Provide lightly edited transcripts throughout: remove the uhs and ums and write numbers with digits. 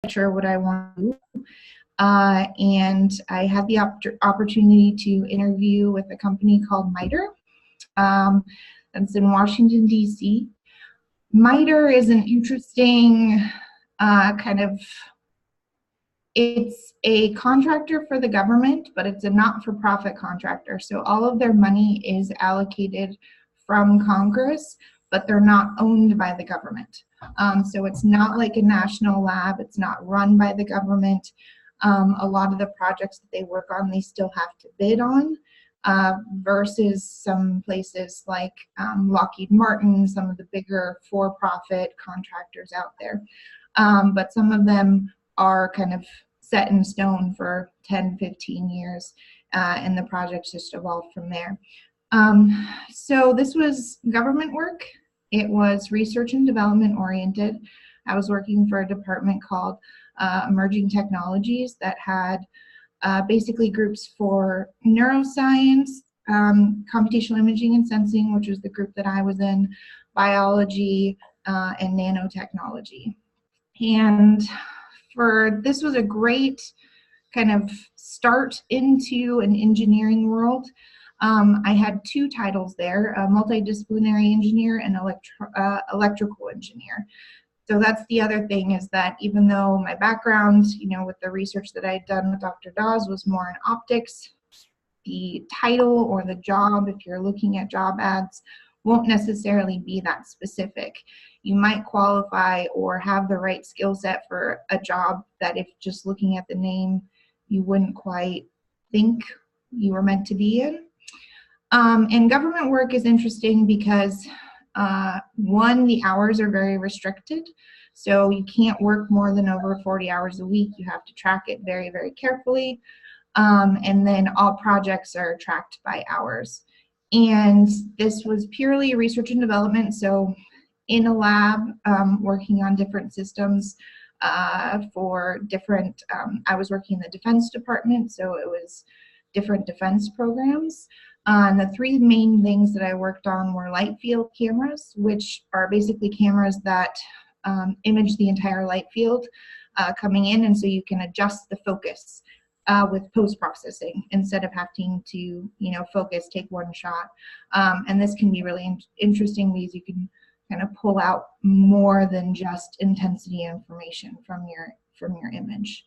sure what I want to do. And I had the opportunity to interview with a company called MITRE, that's in Washington, D.C. MITRE is an interesting it's a contractor for the government, but it's a not-for-profit contractor. So all of their money is allocated from Congress, but they're not owned by the government. So it's not like a national lab. It's not run by the government. A lot of the projects that they work on, they still have to bid on, versus some places like Lockheed Martin, some of the bigger for-profit contractors out there. But some of them are kind of set in stone for 10, 15 years, and the projects just evolved from there. So this was government work. It was research and development oriented. I was working for a department called Emerging Technologies that had basically groups for neuroscience, computational imaging and sensing, which was the group that I was in, biology, and nanotechnology. And this was a great kind of start into an engineering world. I had two titles there, a multidisciplinary engineer and electrical engineer. So that's the other thing, is that even though my background, with the research that I had done with Dr. Dawes was more in optics, the title or the job, if you're looking at job ads, won't necessarily be that specific. You might qualify or have the right skill set for a job that, if just looking at the name, you wouldn't quite think you were meant to be in. And government work is interesting because one, the hours are very restricted. So you can't work more than over 40 hours a week. You have to track it very, very carefully. And then all projects are tracked by hours. And this was purely research and development. So in a lab, working on different systems for different, I was working in the Defense Department, so it was different defense programs. And the three main things that I worked on were light field cameras, which are basically cameras that image the entire light field coming in, and so you can adjust the focus with post-processing instead of having to, focus, take one shot. And this can be really interesting because you can kind of pull out more than just intensity information from your image.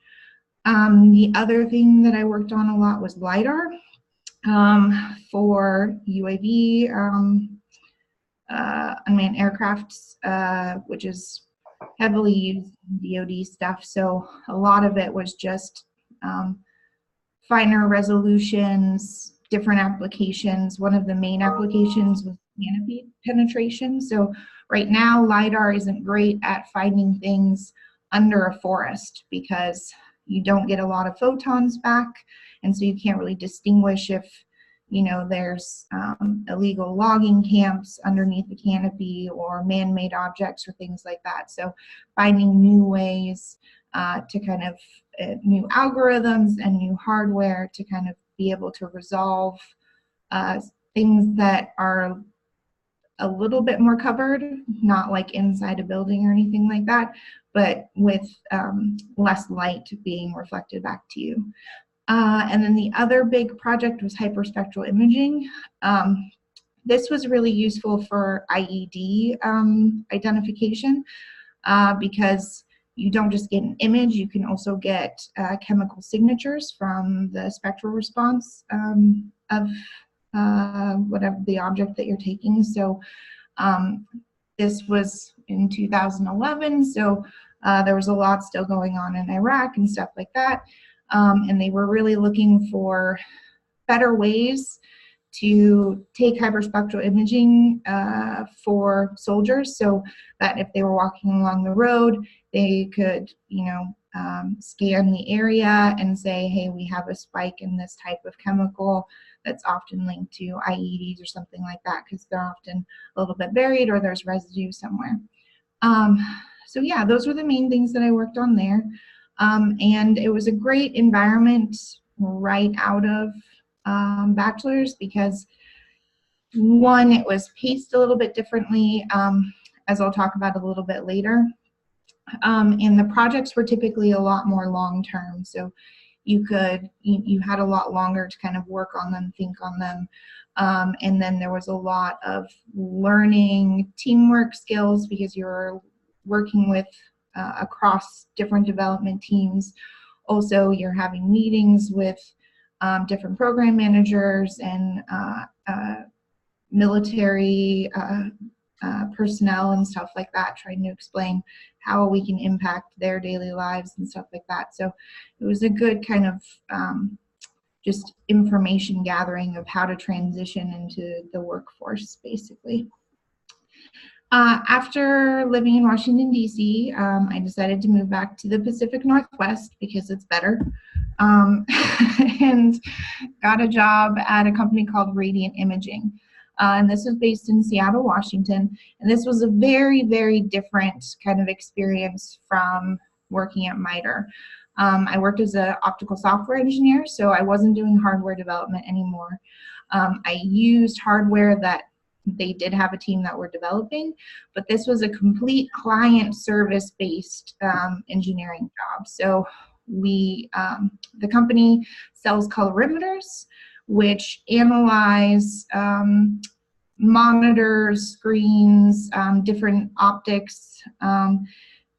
The other thing that I worked on a lot was LiDAR for UAV, unmanned aircrafts, which is heavily used in DoD stuff. So a lot of it was just finer resolutions, different applications. One of the main applications was canopy penetration. So right now, LiDAR isn't great at finding things under a forest because you don't get a lot of photons back, and so you can't really distinguish if there's illegal logging camps underneath the canopy or man-made objects or things like that. So finding new ways to kind of new algorithms and new hardware to kind of be able to resolve things that are a little bit more covered, not like inside a building or anything like that, but with less light being reflected back to you. And then the other big project was hyperspectral imaging. This was really useful for IED identification because you don't just get an image, you can also get chemical signatures from the spectral response of whatever the object that you're taking. So this was in 2011, so there was a lot still going on in Iraq and stuff like that. And they were really looking for better ways to take hyperspectral imaging for soldiers, so that if they were walking along the road, they could, scan the area and say, hey, we have a spike in this type of chemical that's often linked to IEDs or something like that, because they're often a little bit buried or there's residue somewhere. So yeah, those were the main things that I worked on there. And it was a great environment right out of bachelor's because, one, it was paced a little bit differently, as I'll talk about a little bit later. And the projects were typically a lot more long-term. So you had a lot longer to kind of work on them, think on them. And then there was a lot of learning teamwork skills because you're working with across different development teams. Also, you're having meetings with different program managers and military personnel and stuff like that, trying to explain how we can impact their daily lives and stuff like that. So it was a good kind of just information gathering of how to transition into the workforce, basically. After living in Washington, D.C., I decided to move back to the Pacific Northwest because it's better, and got a job at a company called Radiant Imaging. And this was based in Seattle, Washington. And this was a very, very different kind of experience from working at MITRE. I worked as an optical software engineer, so I wasn't doing hardware development anymore. I used hardware that they did have a team that were developing, but this was a complete client service-based engineering job. So the company sells colorimeters, which analyze monitors, screens, different optics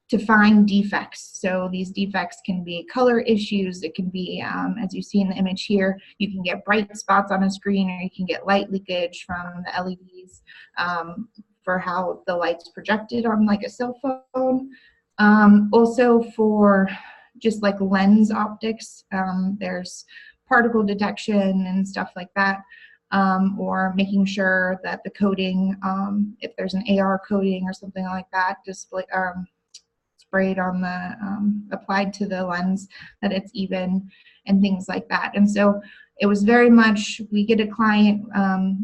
to find defects. So these defects can be color issues. It can be, as you see in the image here, you can get bright spots on a screen, or you can get light leakage from the LEDs for how the light's projected on like a cell phone. Also for just like lens optics, there's particle detection and stuff like that. Or making sure that the coating, if there's an AR coating or something like that, sprayed on the, applied to the lens, that it's even, and things like that. And so it was very much, we get a client,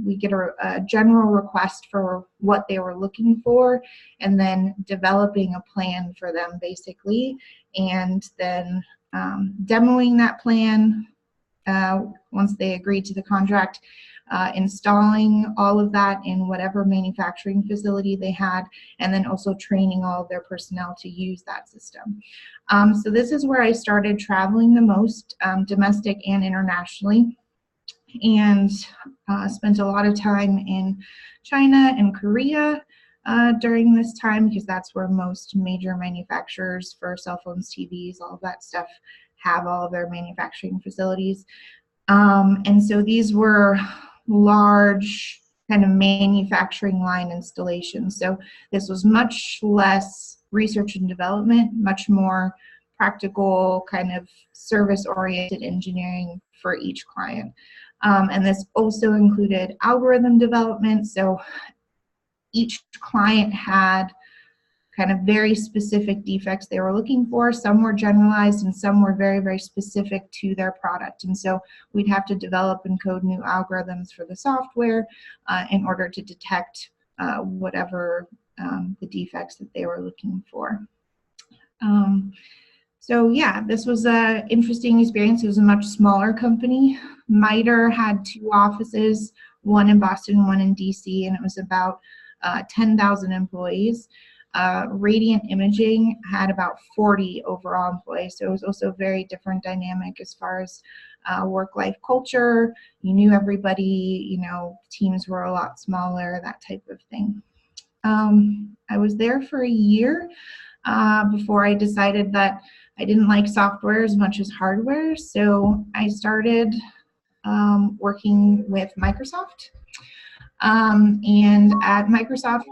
we get a general request for what they were looking for, and then developing a plan for them, basically, and then demoing that plan once they agreed to the contract, installing all of that in whatever manufacturing facility they had, and then also training all of their personnel to use that system. So this is where I started traveling the most, domestic and internationally, and spent a lot of time in China and Korea during this time, because that's where most major manufacturers for cell phones, TVs, all of that stuff have all of their manufacturing facilities. And so these were large kind of manufacturing line installations. So this was much less research and development, much more practical kind of service-oriented engineering for each client. And this also included algorithm development. So each client had kind of very specific defects they were looking for. Some were generalized and some were very, very specific to their product. And so we'd have to develop and code new algorithms for the software in order to detect whatever the defects that they were looking for. So yeah, this was an interesting experience. It was a much smaller company. MITRE had 2 offices, one in Boston, one in DC, and it was about 10,000 employees. Radiant Imaging had about 40 overall employees, so it was also a very different dynamic as far as work-life culture. You knew everybody, you know, teams were a lot smaller, that type of thing. I was there for a year before I decided that I didn't like software as much as hardware, so I started working with Microsoft. And at Microsoft,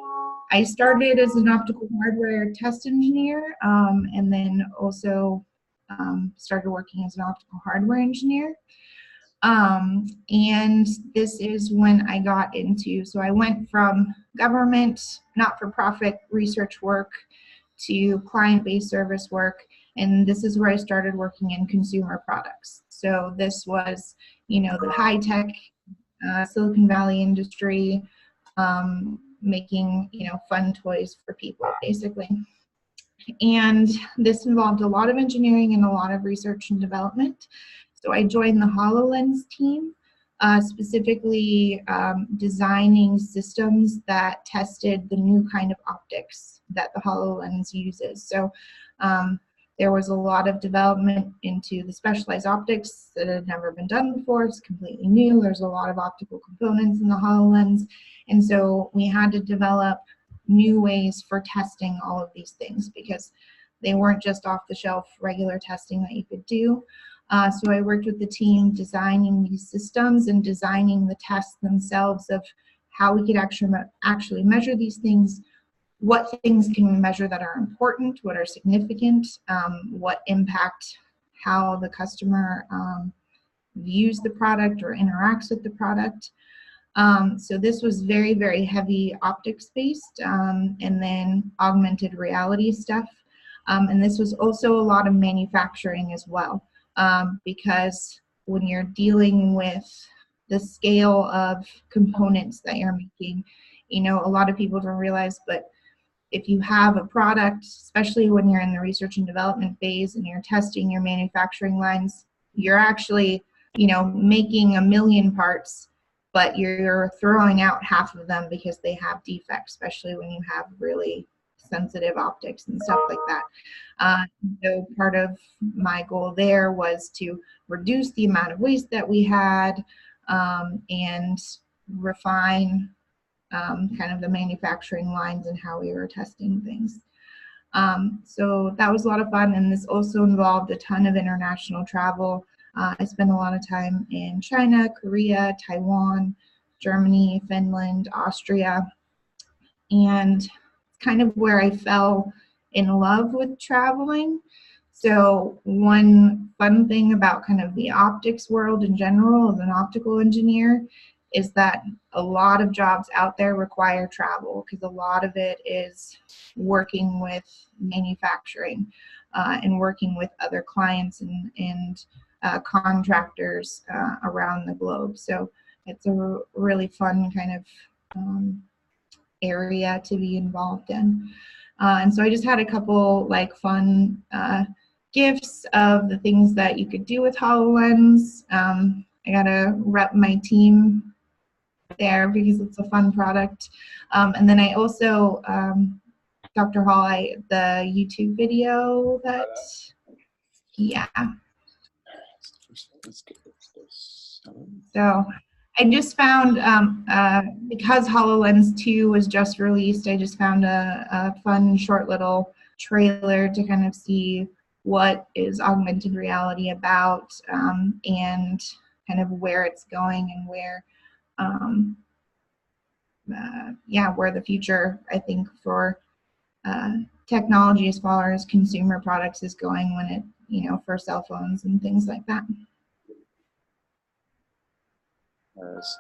I started as an optical hardware test engineer, and then also started working as an optical hardware engineer. And this is when I got into, so I went from government, not-for-profit research work to client-based service work, and this is where I started working in consumer products. So this was, you know, the high-tech Silicon Valley industry, making, you know, fun toys for people, basically. And this involved a lot of engineering and a lot of research and development. So I joined the HoloLens team, specifically designing systems that tested the new kind of optics that the HoloLens uses. So there was a lot of development into the specialized optics that had never been done before. It's completely new. There's a lot of optical components in the HoloLens. And so we had to develop new ways for testing all of these things because they weren't just off the shelf regular testing that you could do. So I worked with the team designing these systems and designing the tests themselves of how we could actually measure these things. What things can we measure that are important, what are significant, what impact how the customer views the product or interacts with the product. So this was very, very heavy optics based and then augmented reality stuff. And this was also a lot of manufacturing as well because when you're dealing with the scale of components that you're making, you know, a lot of people don't realize, but if you have a product, especially when you're in the research and development phase and you're testing your manufacturing lines, you're actually, you know, making 1 million parts, but you're throwing out half of them because they have defects, especially when you have really sensitive optics and stuff like that. So part of my goal there was to reduce the amount of waste that we had and refine kind of the manufacturing lines and how we were testing things. So that was a lot of fun, and this also involved a ton of international travel. I spent a lot of time in China, Korea, Taiwan, Germany, Finland, Austria, and it's kind of where I fell in love with traveling. So one fun thing about kind of the optics world in general as an optical engineer is that a lot of jobs out there require travel because a lot of it is working with manufacturing and working with other clients and contractors around the globe. So it's a really fun kind of area to be involved in. And so I just had a couple like fun gifts of the things that you could do with HoloLens. I gotta rep my team there because it's a fun product. And then I also, Dr. Hall, the YouTube video that, yeah. So I just found, because HoloLens 2 was just released, I just found a fun short little trailer to kind of see what is augmented reality about and kind of where it's going and where, where the future, I think, for technology as far as consumer products is going when it, you know, for cell phones and things like that. Nice.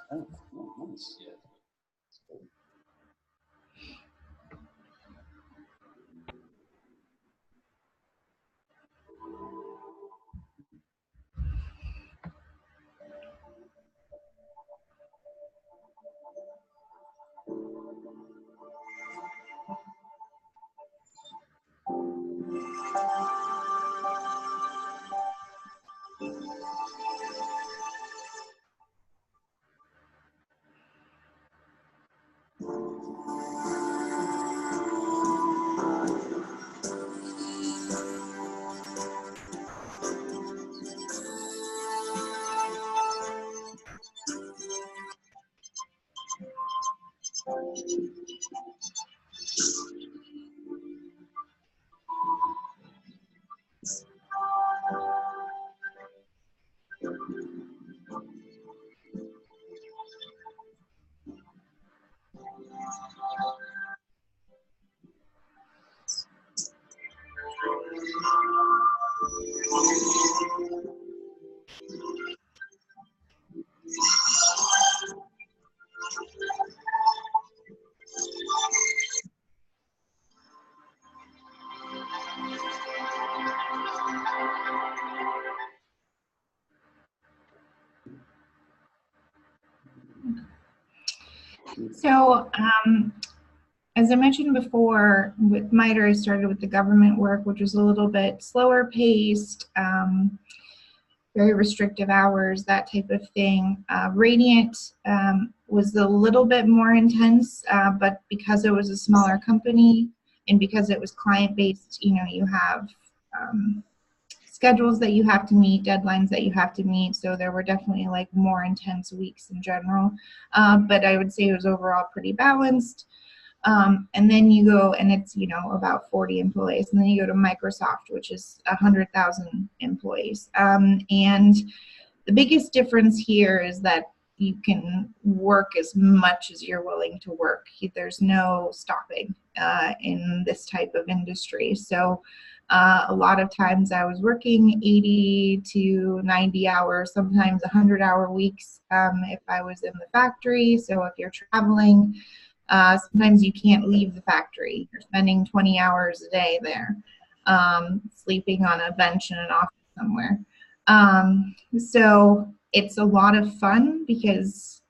So, as I mentioned before, with MITRE, I started with the government work, which was a little bit slower paced. very restrictive hours, that type of thing. Radiant was a little bit more intense, but because it was a smaller company and because it was client-based, you know, you have schedules that you have to meet, deadlines that you have to meet. So there were definitely like more intense weeks in general. But I would say it was overall pretty balanced. And then you go, and it's, you know, about 40 employees. And then you go to Microsoft, which is 100,000 employees. And the biggest difference here is that you can work as much as you're willing to work. There's no stopping in this type of industry. So a lot of times I was working 80 to 90 hours, sometimes 100-hour weeks if I was in the factory. So if you're traveling, sometimes you can't leave the factory. You're spending 20 hours a day there, sleeping on a bench in an office somewhere. So it's a lot of fun because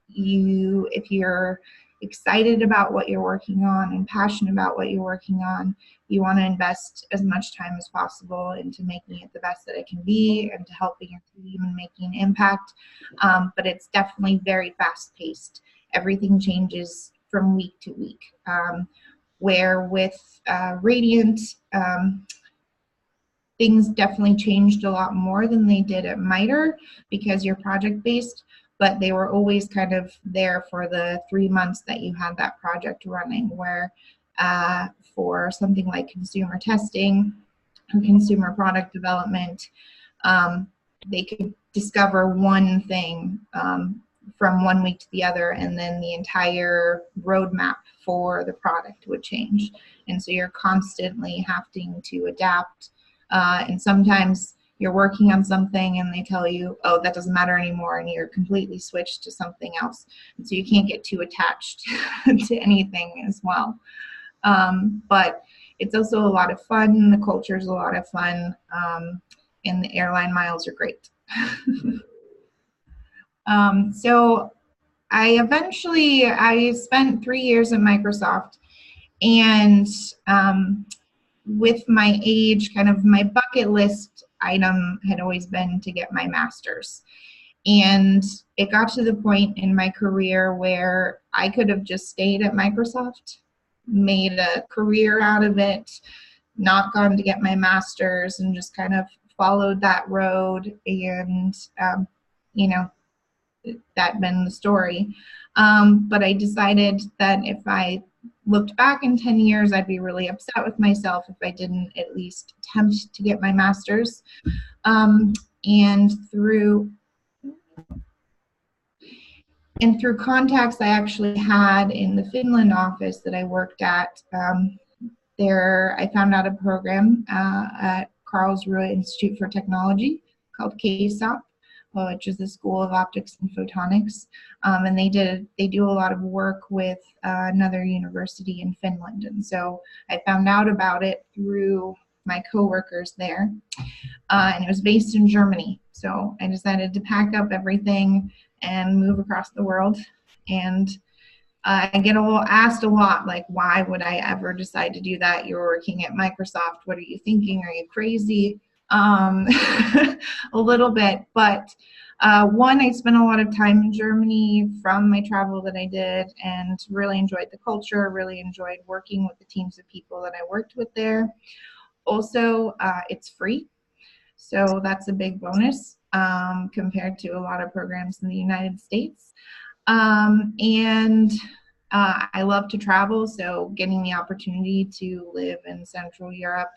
if you're excited about what you're working on and passionate about what you're working on, you want to invest as much time as possible into making it the best that it can be and to helping your team and making an impact. But it's definitely very fast paced. Everything changes from week to week. Where with Radiant, things definitely changed a lot more than they did at MITRE because you're project based, but they were always kind of there for the 3 months that you had that project running, where for something like consumer testing or consumer product development, they could discover one thing from 1 week to the other, and then the entire roadmap for the product would change. And so you're constantly having to adapt. And sometimes you're working on something and they tell you, oh, that doesn't matter anymore, and you're completely switched to something else. And so you can't get too attached to anything as well. But it's also a lot of fun. The culture is a lot of fun. And the airline miles are great. So I spent 3 years at Microsoft, and with my age, kind of my bucket list item had always been to get my master's. And it got to the point in my career where I could have just stayed at Microsoft, made a career out of it, not gone to get my master's, and just kind of followed that road. And, you know, that been the story. But I decided that if I looked back in 10 years, I'd be really upset with myself if I didn't at least attempt to get my master's. And through contacts I actually had in the Finland office that I worked at, there I found out a program at Karlsruhe Institute for Technology called KSOP, which is the School of Optics and Photonics, and they do a lot of work with another university in Finland. And so I found out about it through my coworkers there, and it was based in Germany. So I decided to pack up everything and move across the world. And I get asked a lot, like, why would I ever decide to do that? You're working at Microsoft. What are you thinking? Are you crazy? A little bit, but one, I spent a lot of time in Germany from my travel that I did, and really enjoyed the culture, really enjoyed working with the teams of people that I worked with there. Also, it's free, so that's a big bonus compared to a lot of programs in the United States. And I love to travel, so getting the opportunity to live in Central Europe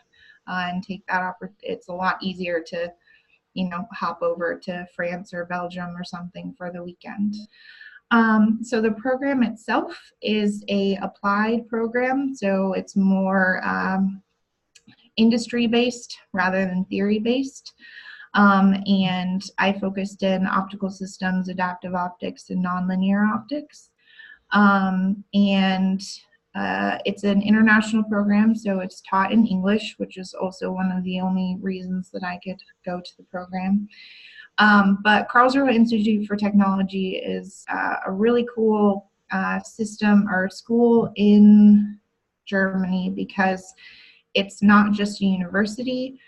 and take that opportunity, it's a lot easier to, you know, hop over to France or Belgium or something for the weekend. So the program itself is a applied program, so it's more industry-based rather than theory-based. And I focused in optical systems, adaptive optics, and nonlinear optics. And it's an international program, so it's taught in English, which is also one of the only reasons that I could go to the program. But Karlsruhe Institute for Technology is a really cool system or school in Germany because it's not just a university,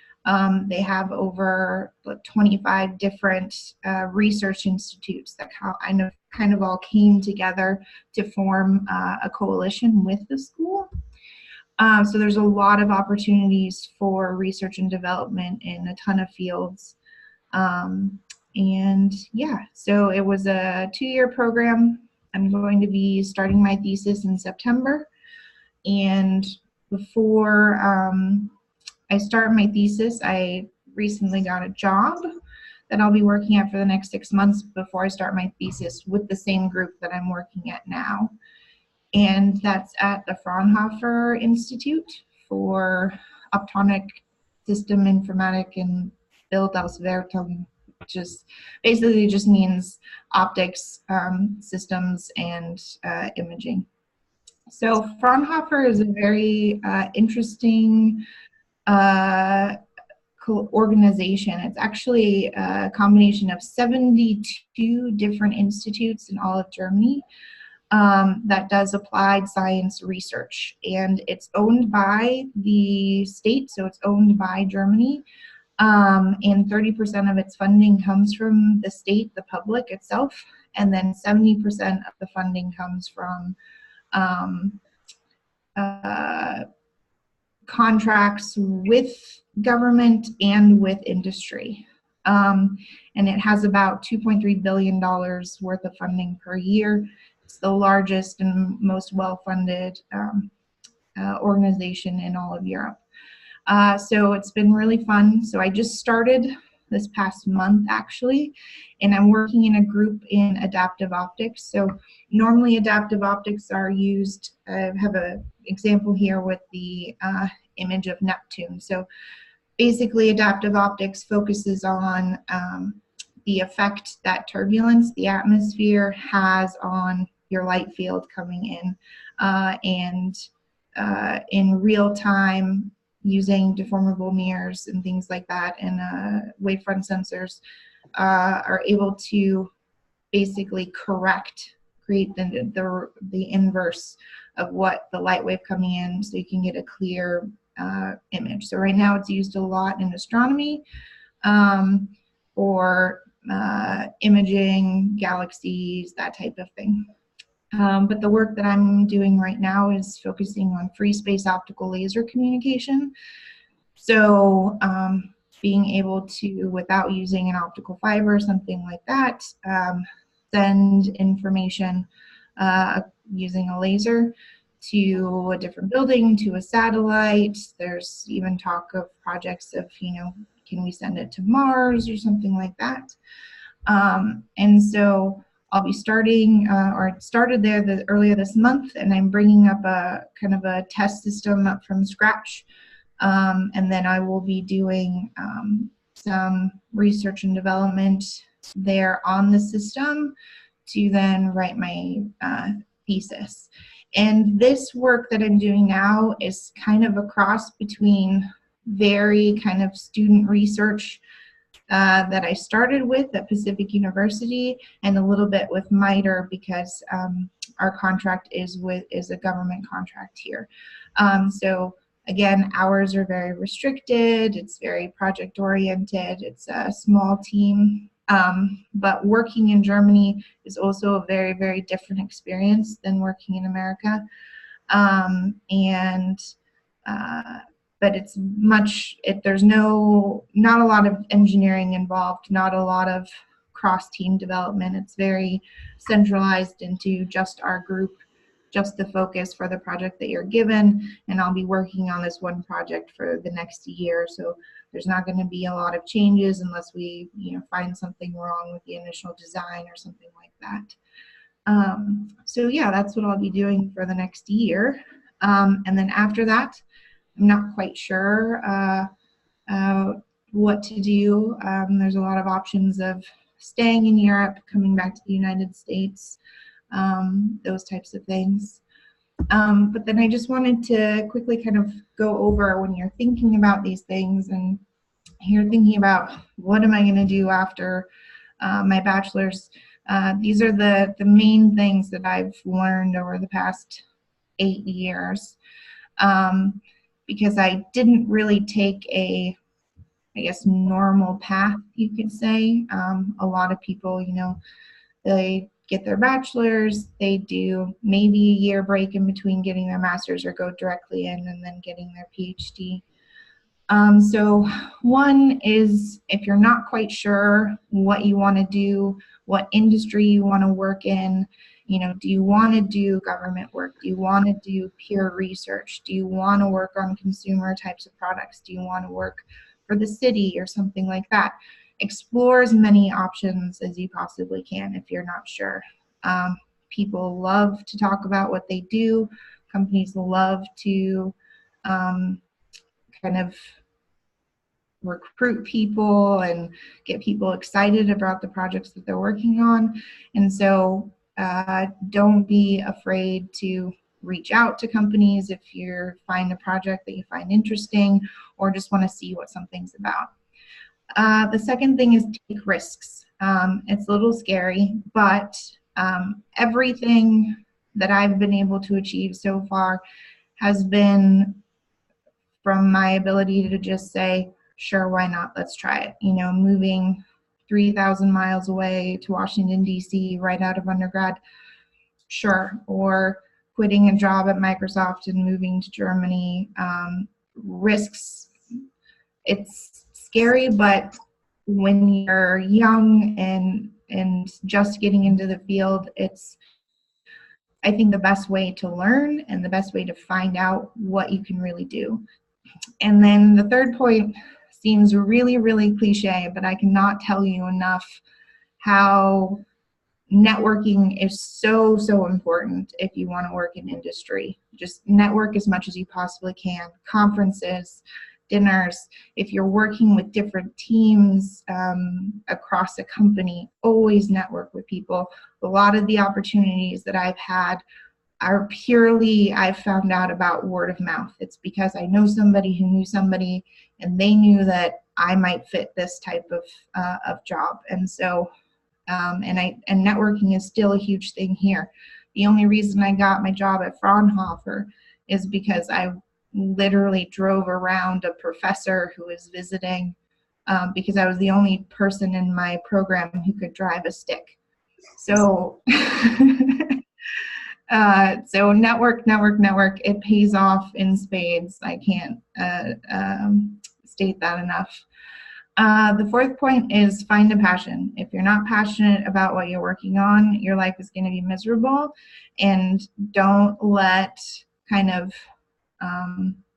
They have over 25 different research institutes that kind of all came together to form a coalition with the school. So there's a lot of opportunities for research and development in a ton of fields. And yeah, so it was a 2-year program. I'm going to be starting my thesis in September. And before I start my thesis, I recently got a job that I'll be working at for the next 6 months before I start my thesis with the same group that I'm working at now. And that's at the Fraunhofer Institute for Optronic System Informatik and Bildauswertung, which is basically just means optics, systems, and imaging. So Fraunhofer is a very interesting organization. It's actually a combination of 72 different institutes in all of Germany that does applied science research. And it's owned by the state, so it's owned by Germany. And 30% of its funding comes from the state, the public itself, and then 70% of the funding comes from contracts with government and with industry. And it has about $2.3 billion worth of funding per year. It's the largest and most well-funded organization in all of Europe. So it's been really fun. So I just started this past month actually, and I'm working in a group in adaptive optics. So normally adaptive optics are used, I have an example here with the image of Neptune. So basically adaptive optics focuses on the effect that turbulence, the atmosphere, has on your light field coming in, and in real time, using deformable mirrors and things like that, and wavefront sensors are able to basically create the inverse of what the light wave coming in, so you can get a clear image. So right now it's used a lot in astronomy for imaging galaxies, that type of thing. But the work that I'm doing right now is focusing on free space optical laser communication. So being able to, without using an optical fiber or something like that, send information using a laser to a different building, to a satellite. There's even talk of projects of, can we send it to Mars or something like that. And so I'll be starting, or started there earlier this month, and I'm bringing up a kind of a test system up from scratch. And then I will be doing some research and development there on the system to then write my thesis. And this work that I'm doing now is kind of a cross between very kind of student research that I started with at Pacific University, and a little bit with MITRE, because our contract is a government contract here. So again, hours are very restricted. It's very project oriented. It's a small team. But working in Germany is also a very, very different experience than working in America. But it's there's not a lot of engineering involved, not a lot of cross-team development. It's very centralized into just our group, just the focus for the project that you're given, and I'll be working on this one project for the next year. So there's not going to be a lot of changes unless we, find something wrong with the initial design or something like that. So yeah, that's what I'll be doing for the next year. And then after that, I'm not quite sure what to do. There's a lot of options of staying in Europe, coming back to the United States, those types of things. But then I just wanted to quickly kind of go over, when you're thinking about these things and you're thinking about what am I going to do after my bachelor's, these are the main things that I've learned over the past 8 years. Because I didn't really take a I guess, normal path, you could say. A lot of people, you know, they get their bachelor's, they do maybe a year break in between getting their master's or go directly in and then getting their PhD. So one is, if you're not quite sure what you want to do, what industry you want to work in, you know, do you want to do government work? Do you want to do peer research? Do you want to work on consumer types of products? Do you want to work for the city or something like that? Explore as many options as you possibly can if you're not sure. People love to talk about what they do. Companies love to kind of recruit people and get people excited about the projects that they're working on. And so don't be afraid to reach out to companies if you find a project that you find interesting or just want to see what something's about. The second thing is take risks. It's a little scary, but everything that I've been able to achieve so far has been from my ability to just say, sure, why not? Let's try it. You know, moving 3,000 miles away to Washington, D.C. right out of undergrad, sure. Or quitting a job at Microsoft and moving to Germany. Risks, it's scary, but when you're young and just getting into the field, it's, I think, the best way to learn and the best way to find out what you can really do. And then the third point seems really, really cliche, but I cannot tell you enough how networking is so, so important if you want to work in industry. Just network as much as you possibly can. Conferences, dinners, if you're working with different teams across a company, always network with people. A lot of the opportunities that I've had are purely, I've found out about word of mouth. It's because I know somebody who knew somebody and they knew that I might fit this type of job. And so, and networking is still a huge thing here. The only reason I got my job at Fraunhofer is because I literally drove around a professor who was visiting because I was the only person in my program who could drive a stick. So so network. It pays off in spades. I can't state that enough. The fourth point is find a passion. If you're not passionate about what you're working on, your life is going to be miserable. And don't let kind of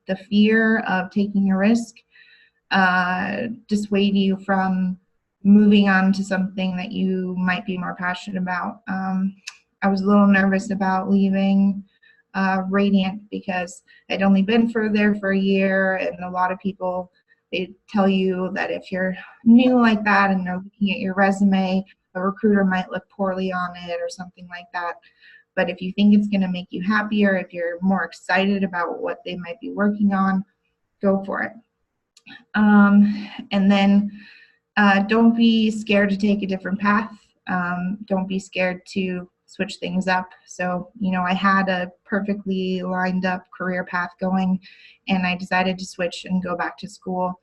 the fear of taking a risk dissuade you from moving on to something that you might be more passionate about. I was a little nervous about leaving Radiant because I'd only been there for a year, and a lot of people, they tell you that if you're new like that and they're looking at your resume, a recruiter might look poorly on it or something like that. But if you think it's going to make you happier, if you're more excited about what they might be working on, go for it. And then don't be scared to take a different path. Don't be scared to switch things up. So, you know, I had a perfectly lined up career path going, and I decided to switch and go back to school.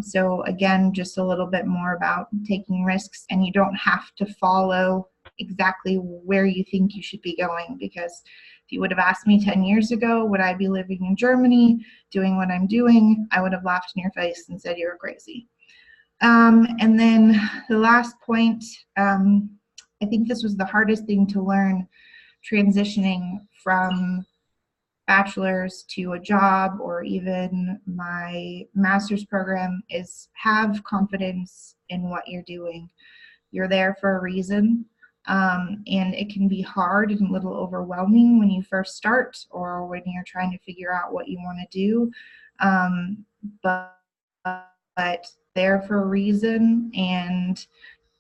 So again, just a little bit more about taking risks, and you don't have to follow exactly where you think you should be going, because if you would have asked me 10 years ago, would I be living in Germany doing what I'm doing, I would have laughed in your face and said you're crazy. And then the last point, I think this was the hardest thing to learn, transitioning from bachelor's to a job or even my master's program, is have confidence in what you're doing. You're there for a reason, and it can be hard and a little overwhelming when you first start or when you're trying to figure out what you want to do, but there for a reason, and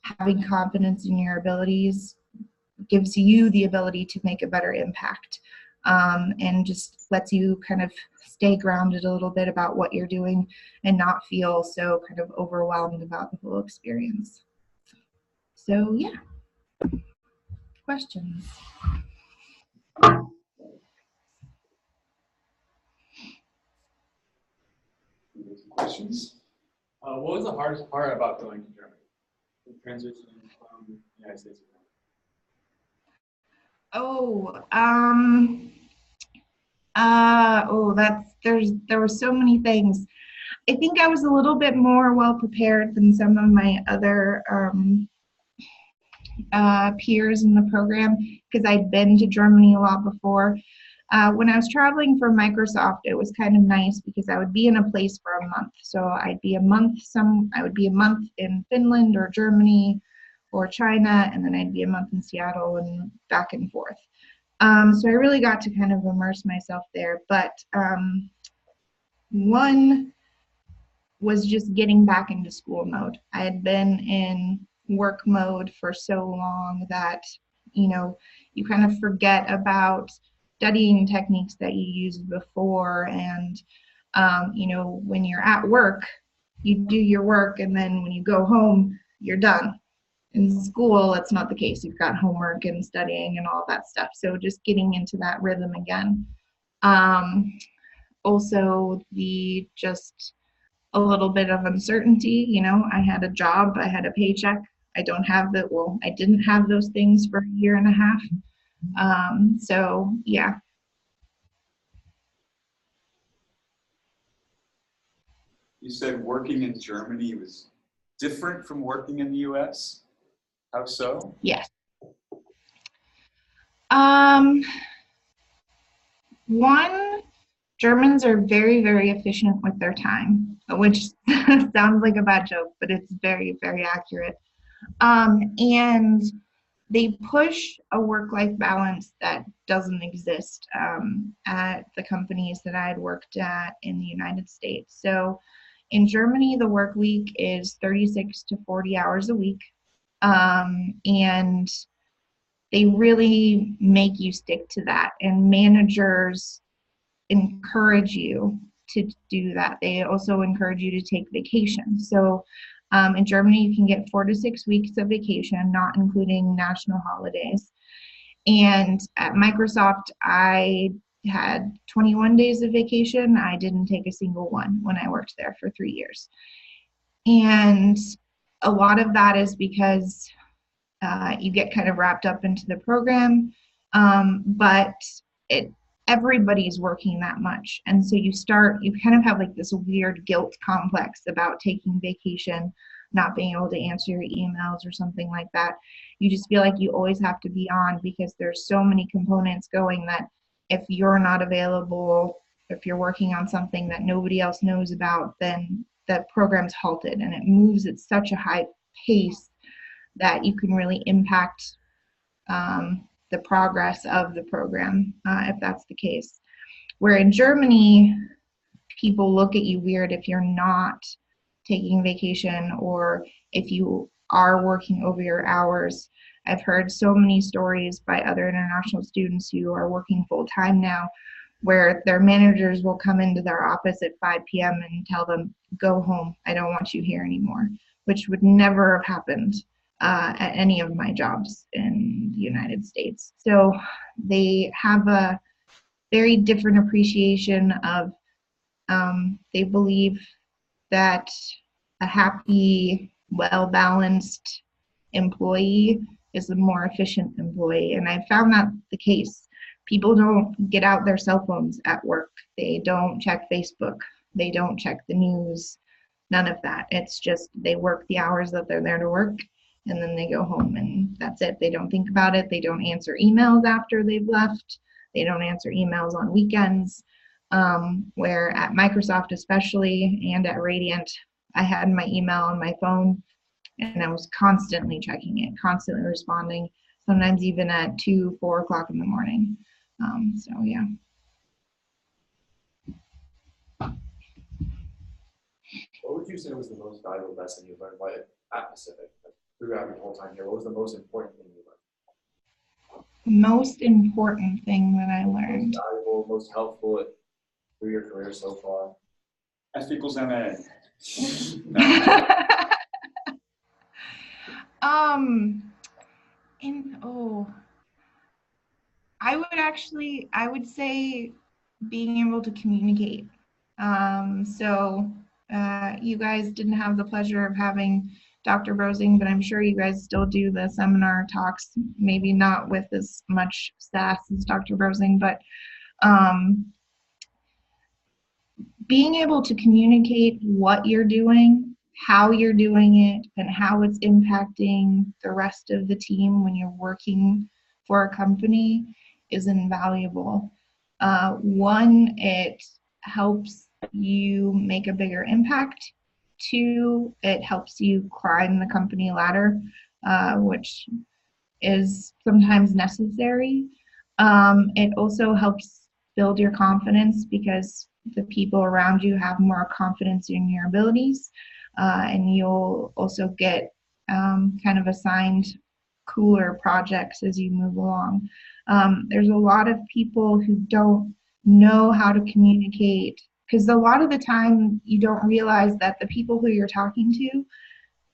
having confidence in your abilities gives you the ability to make a better impact, and just lets you kind of stay grounded a little bit about what you're doing and not feel so kind of overwhelmed about the whole experience. So yeah, questions? Questions? What was the hardest part about going to Germany? The transition from the United States to Germany. Oh, there were so many things. I think I was a little bit more well prepared than some of my other peers in the program because I'd been to Germany a lot before. When I was traveling for Microsoft, it was kind of nice because I would be in a place for a month. So I would be a month in Finland or Germany or China, and then I'd be a month in Seattle and back and forth. So I really got to kind of immerse myself there. But one was just getting back into school mode. I had been in work mode for so long that, you kind of forget about studying techniques that you used before. And, when you're at work, you do your work, and then when you go home, you're done. In school, it's not the case. You've got homework and studying and all that stuff. So just getting into that rhythm again. Also, the just a little bit of uncertainty. I had a job, I had a paycheck. I didn't have those things for a year and a half. So yeah. You said working in Germany was different from working in the US. How so? Yes. Um, One, Germans are very, very efficient with their time, which sounds like a bad joke, but it's very, very accurate. And they push a work-life balance that doesn't exist at the companies that I had worked at in the United States. So in Germany, the work week is 36 to 40 hours a week. And they really make you stick to that. And managers encourage you to do that. They also encourage you to take vacation. So in Germany, you can get 4 to 6 weeks of vacation, not including national holidays. And at Microsoft, I had 21 days of vacation. I didn't take a single one when I worked there for 3 years. And a lot of that is because you get kind of wrapped up into the program, but everybody's working that much. And so you kind of have like this weird guilt complex about taking vacation, not being able to answer your emails or something like that. You just feel like you always have to be on because there's so many components going that if you're not available, if you're working on something that nobody else knows about, then the program's halted and it moves at such a high pace that you can really impact the progress of the program if that's the case. Where in Germany, people look at you weird if you're not taking vacation or if you are working over your hours. I've heard so many stories by other international students who are working full time now where their managers will come into their office at 5 p.m. and tell them, go home, I don't want you here anymore, which would never have happened at any of my jobs in the United States. So they have a very different appreciation of, they believe that a happy, well-balanced employee is a more efficient employee. And I found that the case. People don't get out their cell phones at work. They don't check Facebook. They don't check the news. None of that. It's just they work the hours that they're there to work and then they go home and that's it. They don't think about it. They don't answer emails after they've left. They don't answer emails on weekends. Where at Microsoft especially and at Radiant, I had my email on my phone and I was constantly checking it, constantly responding, sometimes even at 2, 4 o'clock in the morning. So yeah. What would you say was the most valuable lesson you learned while at Pacific? Like, throughout your whole time here, what was the most important thing you learned? Most important thing that I learned. Most valuable, most helpful through your career so far? F equals MA. I would say being able to communicate. So you guys didn't have the pleasure of having Dr. Brosing, but I'm sure you guys still do the seminar talks, maybe not with as much sass as Dr. Brosing, but being able to communicate what you're doing, how you're doing it, and how it's impacting the rest of the team when you're working for a company is invaluable. One, it helps you make a bigger impact. Two, it helps you climb the company ladder, which is sometimes necessary. It also helps build your confidence because the people around you have more confidence in your abilities, and you'll also get kind of assigned cooler projects as you move along. There's a lot of people who don't know how to communicate because a lot of the time you don't realize that the people who you're talking to,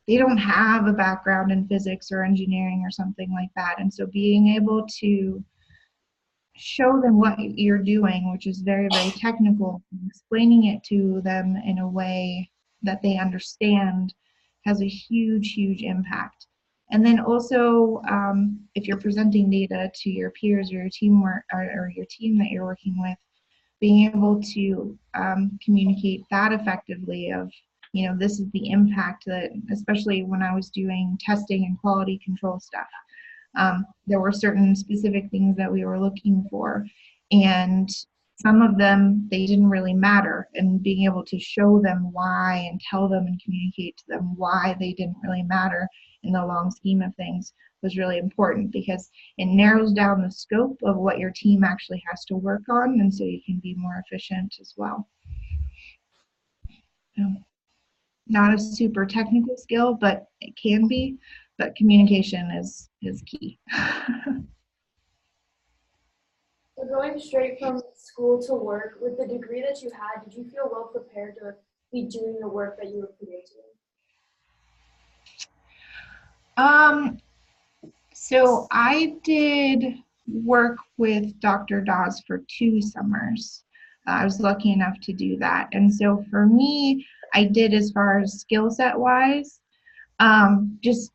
they don't have a background in physics or engineering or something like that. And so being able to show them what you're doing, which is very, very technical, explaining it to them in a way that they understand has a huge, huge impact. And then also, if you're presenting data to your peers or your teamwork or your team that you're working with, being able to communicate that effectively of, you know, this is the impact that, especially when I was doing testing and quality control stuff, there were certain specific things that we were looking for, and some of them, they didn't really matter, and being able to show them why and tell them and communicate to them why they didn't really matter in the long scheme of things was really important, because it narrows down the scope of what your team actually has to work on, and so you can be more efficient as well. Not a super technical skill, but it can be, but communication is key. So going straight from school to work, with the degree that you had, did you feel well prepared to be doing the work that you were creating? So I did work with Dr. Dawes for 2 summers. I was lucky enough to do that. And so for me, I did, as far as skill set wise, just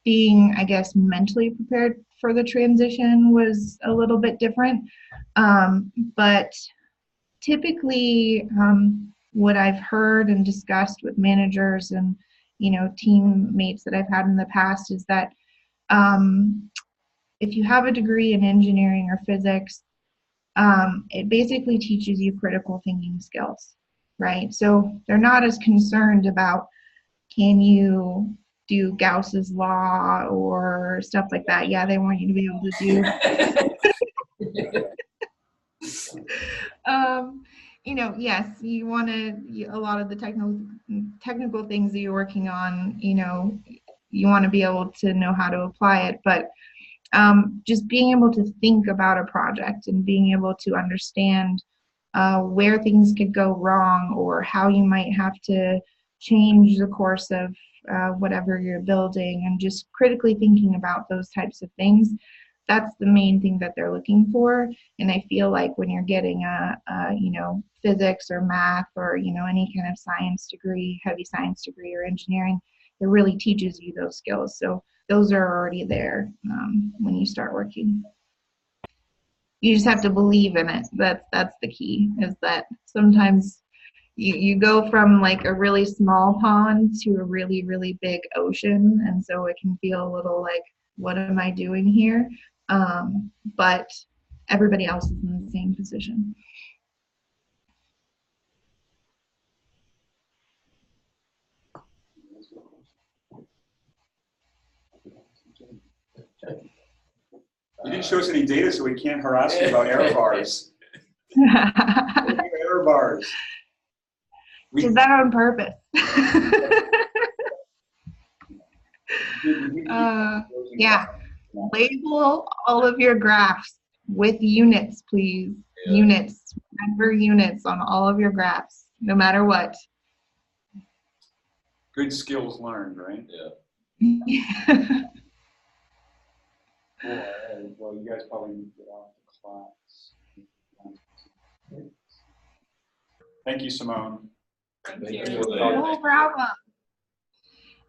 being, I guess, mentally prepared for the transition was a little bit different. But typically, what I've heard and discussed with managers and, you know, teammates that I've had in the past is that if you have a degree in engineering or physics, it basically teaches you critical thinking skills, right? So they're not as concerned about, can you do Gauss's law or stuff like that. Yeah, they want you to be able to do you know, yes, you want to, a lot of the technical things that you're working on, you know, you want to be able to know how to apply it, but just being able to think about a project and being able to understand where things could go wrong, or how you might have to change the course of whatever you're building, and just critically thinking about those types of things. That's the main thing that they're looking for. And I feel like when you're getting a you know, physics or math or, you know, any kind of science degree, heavy science degree or engineering, it really teaches you those skills. So those are already there when you start working. You just have to believe in it. That's the key, is that sometimes you go from like a really small pond to a really, really big ocean. And so it can feel a little like, what am I doing here? But everybody else is in the same position. You didn't show us any data, so we can't harass you about error bars. Error bars. Is that on purpose? Yeah. Label all of your graphs with units, please. Yeah. Units. Remember units on all of your graphs, no matter what. Good skills learned, right? Yeah. Cool. Well, you guys probably need to get off the class. Thank you, Simone. Thank you. No problem.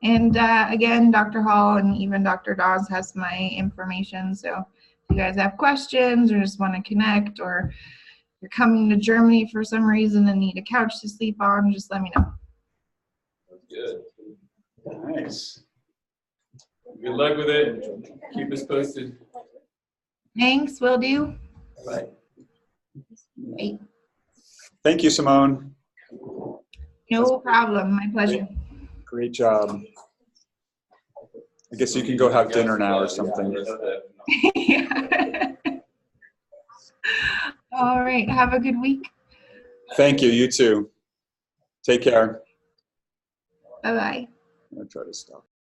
And again, Dr. Hall and even Dr. Dawes has my information. So if you guys have questions or just want to connect, or you're coming to Germany for some reason and need a couch to sleep on, just let me know. Good. Nice. Good luck with it. Keep us posted. Thanks, will do. Bye. Bye. Thank you, Simone. No problem. My pleasure. Great job. I guess you can go have dinner now or something. Yeah. All right. Have a good week. Thank you. You too. Take care. Bye-bye. I'm gonna try to stop.